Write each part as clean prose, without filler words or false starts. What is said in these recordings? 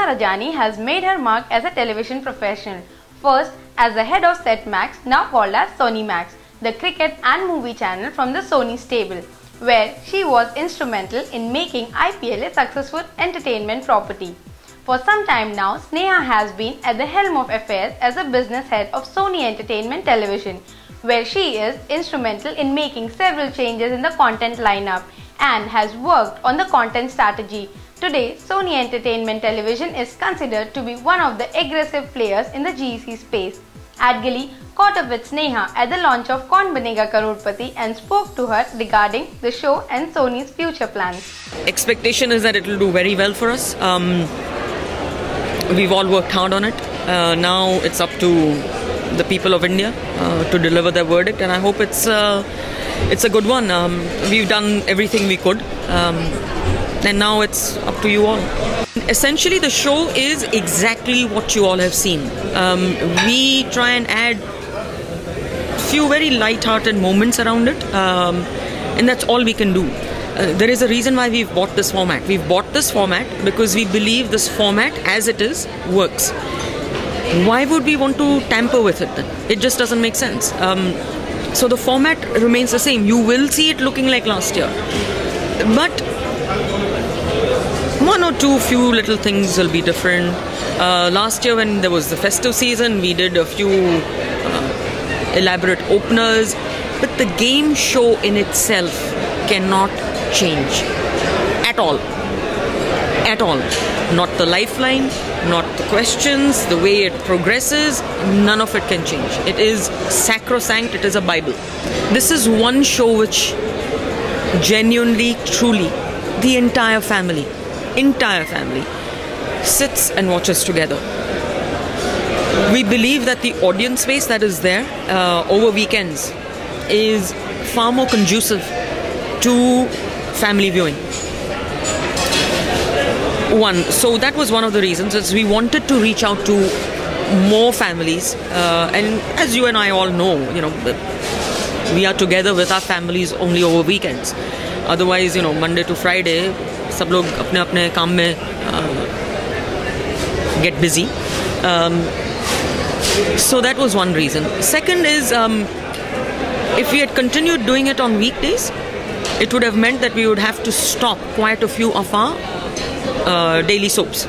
Rajani has made her mark as a television professional. First as the head of Set Max, now called as Sony Max, the cricket and movie channel from the Sony stable, where she was instrumental in making IPL a successful entertainment property. For some time now, Sneha has been at the helm of affairs as a business head of Sony Entertainment Television, where she is instrumental in making several changes in the content lineup and has worked on the content strategy. Today, Sony Entertainment Television is considered to be one of the aggressive players in the GEC space. Adgali caught up with Sneha at the launch of Kaun Banega Crorepati and spoke to her regarding the show and Sony's future plans. Expectation is that it will do very well for us. We've all worked hard on it. Now it's up to the people of India to deliver their verdict, and I hope it's a good one. We've done everything we could, and now it's up to you all. Essentially, the show is exactly what you all have seen. We try and add few very light-hearted moments around it, and that's all we can do. There is a reason why we've bought this format. We've bought this format because we believe this format, as it is, works. Why would we want to tamper with it then? It just doesn't make sense. So the format remains the same. You will see it looking like last year, but one or few little things will be different. Last year, when there was the festive season, we did a few elaborate openers, but the game show in itself cannot change at all. At all. Not the lifeline, not the questions, the way it progresses, none of it can change. It is sacrosanct, it is a Bible. This is one show which genuinely, truly, the entire family sits and watches together. We believe that the audience base that is there over weekends is far more conducive to family viewing. So that was one of the reasons, is we wanted to reach out to more families, and as you and I all know, we are together with our families only over weekends. Otherwise, Monday to Friday, सब लोग अपने काम में get busy. So that was one reason. Second is, if we had continued doing it on weekdays, it would have meant that we would have to stop quite a few of our daily soaps,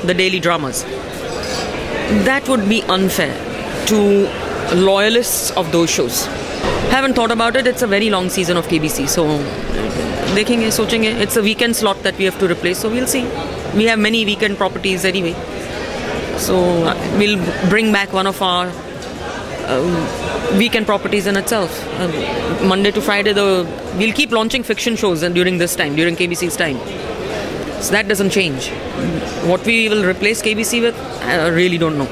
the daily dramas. That would be unfair to loyalists of those shows. Haven't thought about it. It's a very long season of KBC, so dekhenge, sochenge. It's a weekend slot that we have to replace, so we'll see. We have many weekend properties anyway, so we'll bring back one of our weekend properties in itself. Monday to Friday, we'll keep launching fiction shows during this time, during KBC's time. So that doesn't change. What we will replace KBC with, I really don't know.